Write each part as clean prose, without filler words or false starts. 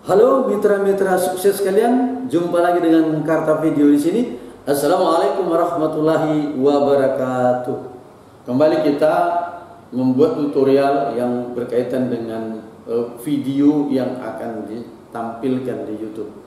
Halo mitra-mitra sukses sekalian, jumpa lagi dengan Karta Video di sini. Assalamualaikum warahmatullahi wabarakatuh. Kembali kita membuat tutorial yang berkaitan dengan video yang akan ditampilkan di YouTube.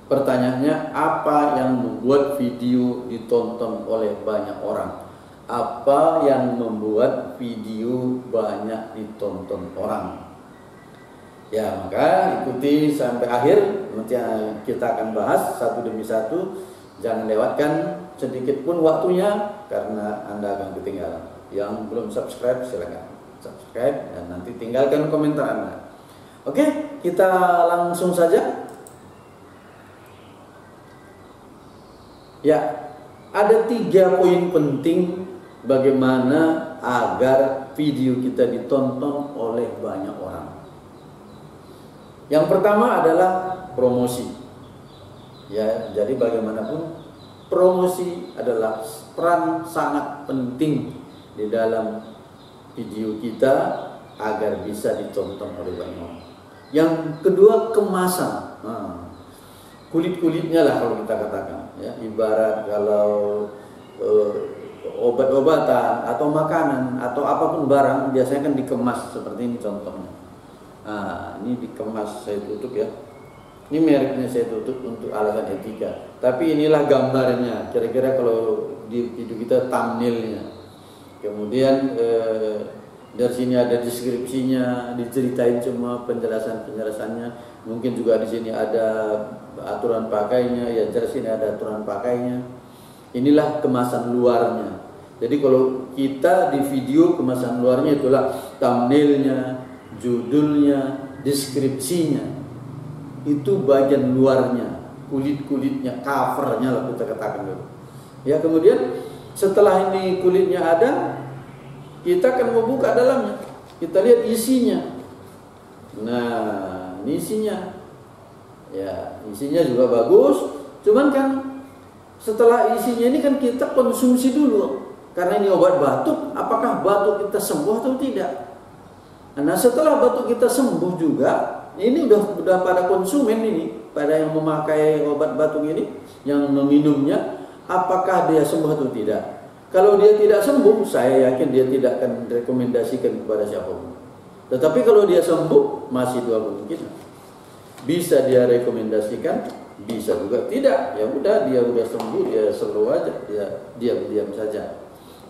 Pertanyaannya, apa yang membuat video ditonton oleh banyak orang? Apa yang membuat video banyak ditonton orang? Ya, maka ikuti sampai akhir. Nanti kita akan bahas satu demi satu. Jangan lewatkan sedikit pun waktunya, karena Anda akan ketinggalan. Yang belum subscribe silakan subscribe dan nanti tinggalkan komentar Anda. Oke, kita langsung saja. Ya, ada 3 poin penting bagaimana agar video kita ditonton oleh banyak orang. Yang pertama adalah promosi. Ya, jadi bagaimanapun promosi adalah peran sangat penting di dalam video kita agar bisa ditonton oleh banyak orang. Yang kedua, kemasan. Kulit-kulitnya lah kalau kita katakan, ya, ibarat kalau obat-obatan atau makanan atau apapun barang biasanya kan dikemas seperti ini contohnya. Nah, ini dikemas, saya tutup ya. Ini mereknya saya tutup untuk alasan etika. Tapi inilah gambarnya. Kira-kira kalau di video kita thumbnailnya. Kemudian dari sini ada deskripsinya, diceritain semua penjelasannya. Mungkin juga di sini ada aturan pakainya, ya jelas ini ada aturan pakainya. Inilah kemasan luarnya. Jadi kalau kita di video, kemasan luarnya itulah thumbnailnya, judulnya, deskripsinya. Itu bagian luarnya, kulit-kulitnya, covernya lah kita katakan dulu. Ya, kemudian setelah ini kulitnya ada, kita akan membuka dalamnya. Kita lihat isinya. Nah, ini isinya. Ya, isinya juga bagus. Cuman kan setelah isinya ini kan kita konsumsi dulu. Karena ini obat batuk, apakah batuk kita sembuh atau tidak? Nah, setelah batuk kita sembuh juga, ini udah pada konsumen ini, pada yang memakai obat batuk ini, yang meminumnya, apakah dia sembuh atau tidak? Kalau dia tidak sembuh, saya yakin dia tidak akan rekomendasikan kepada siapapun. Tetapi kalau dia sembuh, masih 2 kemungkinan. Bisa dia rekomendasikan, bisa juga tidak. Ya udah, dia udah sembuh, dia slow aja, dia diam-diam saja.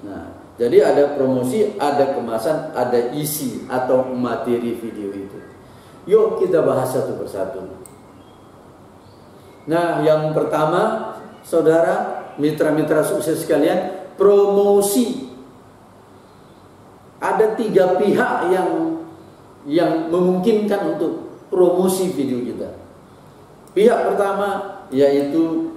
Nah, jadi ada promosi, ada kemasan, ada isi atau materi video itu. Yuk kita bahas satu persatu. Nah, yang pertama, saudara, mitra-mitra sukses sekalian, promosi. Ada 3 pihak yang memungkinkan untuk promosi video kita. Pihak pertama yaitu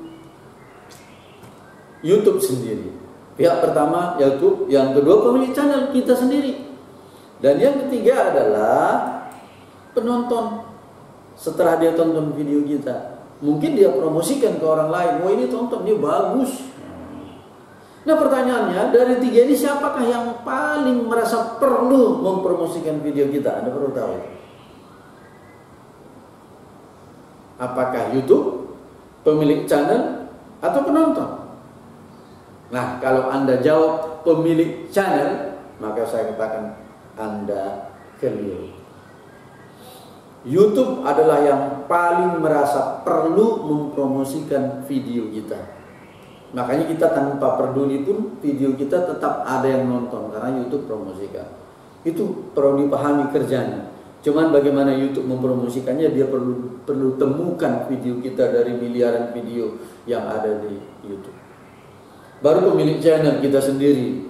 YouTube sendiri. Pihak pertama YouTube, yang kedua pemilik channel kita sendiri. Dan yang ketiga adalah penonton. Setelah dia tonton video kita, mungkin dia promosikan ke orang lain. Wah, ini tonton, ini bagus. Nah, pertanyaannya, dari 3 ini siapakah yang paling merasa perlu mempromosikan video kita? Anda perlu tahu. Apakah YouTube, pemilik channel, atau penonton? Nah, kalau Anda jawab pemilik channel, maka saya katakan Anda keliru. YouTube adalah yang paling merasa perlu mempromosikan video kita. Makanya kita tanpa peduli pun video kita tetap ada yang nonton, karena YouTube promosikan. Itu perlu dipahami kerjanya. Cuman bagaimana YouTube mempromosikannya, dia perlu temukan video kita dari miliaran video yang ada di YouTube. Baru pemilik channel kita sendiri,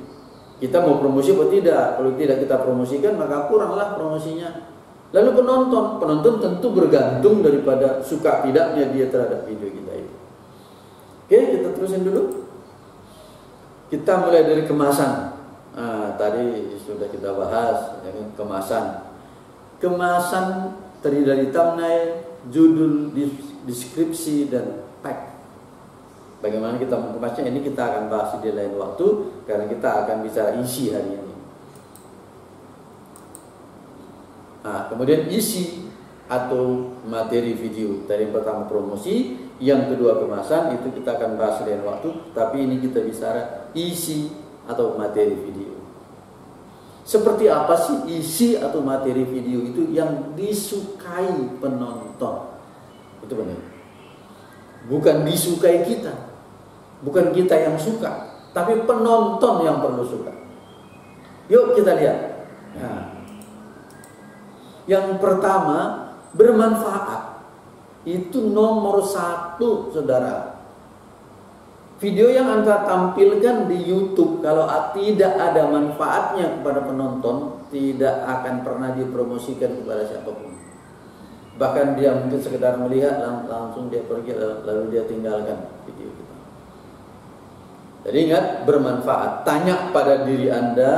kita mau promosi atau tidak. Kalau tidak kita promosikan, maka kuranglah promosinya. Lalu penonton tentu bergantung daripada suka tidaknya dia terhadap video kita itu. Oke, kita terusin dulu. Kita mulai dari kemasan. Tadi sudah kita bahas, ya, kemasan. Kemasan terdiri dari thumbnail, judul, deskripsi, dan tag. Bagaimana kita mengemasnya, ini kita akan bahas di lain waktu, karena kita akan bicara isi hari ini. Nah, kemudian isi atau materi video. Tadi yang pertama promosi, yang kedua kemasan, itu kita akan bahas lain waktu. Tapi ini kita bicara isi atau materi video. Seperti apa sih isi atau materi video itu yang disukai penonton? Itu benar. Bukan disukai kita, bukan kita yang suka, tapi penonton yang perlu suka. Yuk kita lihat. Nah, yang pertama, bermanfaat. Itu nomor 1, saudara. Video yang Anda tampilkan di YouTube, kalau tidak ada manfaatnya kepada penonton, tidak akan pernah dipromosikan kepada siapapun. Bahkan dia mungkin sekedar melihat, langsung dia pergi, lalu dia tinggalkan video kita. Jadi ingat, bermanfaat. Tanya pada diri Anda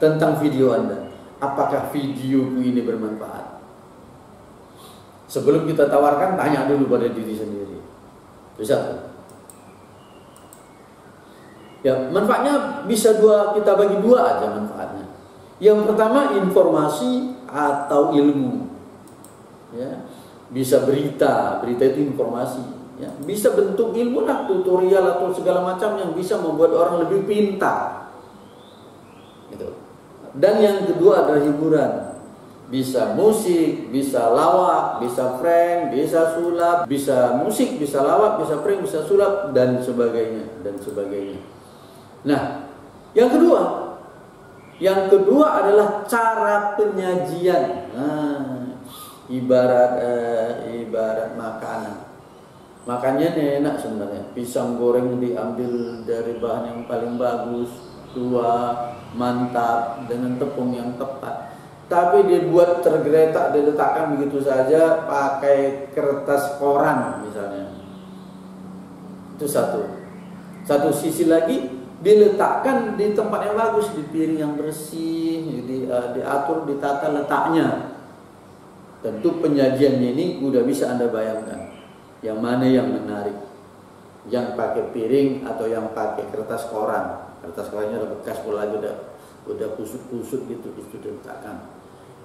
tentang video Anda. Apakah videoku ini bermanfaat? Sebelum kita tawarkan, tanya dulu pada diri sendiri. Itu satu. Ya, manfaatnya bisa kita bagi 2 aja manfaatnya. Yang pertama, informasi atau ilmu. Ya, bisa berita itu informasi. Ya, bisa bentuk ilmu lah, tutorial atau segala macam yang bisa membuat orang lebih pintar. Gitu. Dan yang kedua adalah hiburan. Bisa musik, bisa lawak, bisa prank, bisa sulap, bisa musik, bisa lawak, bisa prank, bisa sulap, dan sebagainya, dan sebagainya. Nah, yang kedua adalah cara penyajian. Nah, ibarat makanan. Makannya enak sebenarnya. Pisang goreng diambil dari bahan yang paling bagus, tua, mantap, dengan tepung yang tepat. Tapi dibuat tergeletak, diletakkan begitu saja pakai kertas koran misalnya. Itu satu. Satu sisi lagi, diletakkan di tempat yang bagus, di piring yang bersih, diatur, ditata letaknya. Tentu penyajiannya ini udah bisa Anda bayangkan. Yang mana yang menarik? Yang pakai piring atau yang pakai kertas koran? Kertas korannya udah bekas pula lagi, udah kusut-kusut gitu, itu diletakkan.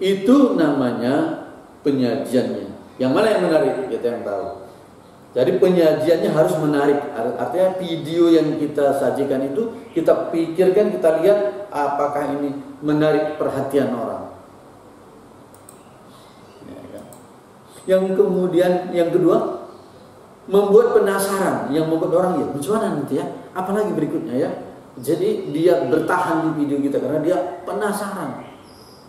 Itu namanya penyajiannya. Yang mana yang menarik? Kita yang tahu. Jadi penyajiannya harus menarik. Artinya video yang kita sajikan itu kita pikirkan, kita lihat apakah ini menarik perhatian orang. Ya, kan? Yang kedua, membuat penasaran, yang membuat orang ya, bagaimana nanti ya? Apalagi berikutnya ya. Jadi dia bertahan di video kita karena dia penasaran.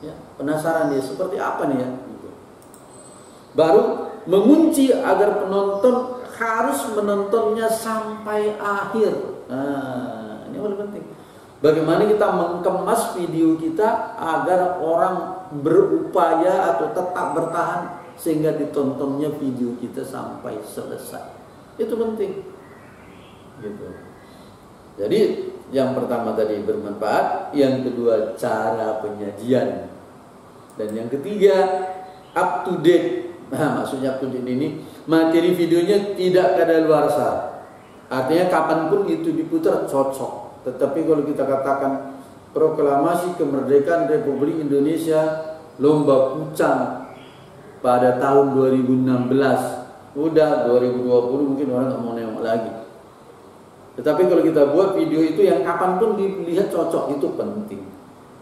Ya, penasaran dia seperti apa nih ya. Gitu. Baru mengunci agar penonton harus menontonnya sampai akhir. Nah, ini paling penting. Bagaimana kita mengemas video kita agar orang berupaya atau tetap bertahan sehingga ditontonnya video kita sampai selesai. Itu penting. Gitu. Jadi yang pertama tadi bermanfaat, yang kedua cara penyajian, dan yang ketiga up to date. Nah, maksudnya up to date ini materi videonya tidak kadaluarsa. Artinya kapanpun itu diputar cocok. Tetapi kalau kita katakan proklamasi kemerdekaan Republik Indonesia lomba pucang pada tahun 2016, udah 2020 mungkin orang nggak mau nengok lagi. Tetapi kalau kita buat video itu yang kapanpun dilihat cocok, itu penting.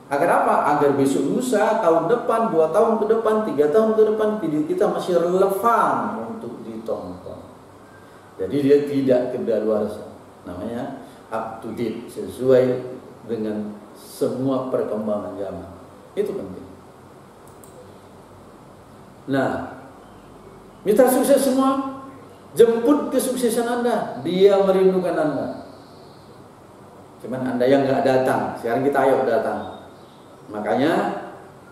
Agar apa? Agar besok lusa, tahun depan, 2 tahun ke depan, 3 tahun ke depan, video kita masih relevan untuk ditonton. Jadi dia tidak kedaluarsa. Namanya up to date, sesuai dengan semua perkembangan zaman. Itu penting. Nah, mitra sukses semua, jemput kesuksesan Anda. Dia merindukan Anda. Cuman Anda yang nggak datang. Sekarang kita ayo datang. Makanya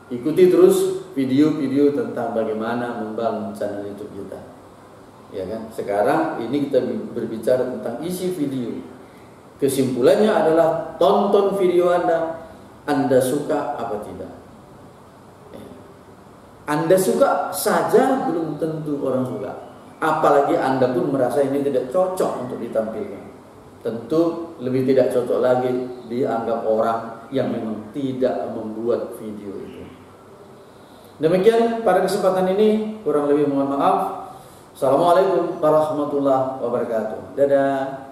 ikuti terus video-video tentang bagaimana membangun channel YouTube kita. Ya kan? Sekarang ini kita berbicara tentang isi video. Kesimpulannya adalah tonton video Anda. Anda suka apa tidak? Anda suka saja belum tentu orang suka. Apalagi Anda pun merasa ini tidak cocok untuk ditampilkan. Tentu lebih tidak cocok lagi dianggap orang yang memang tidak membuat video itu. Demikian pada kesempatan ini, kurang lebih mohon maaf. Assalamualaikum warahmatullahi wabarakatuh. Dadah.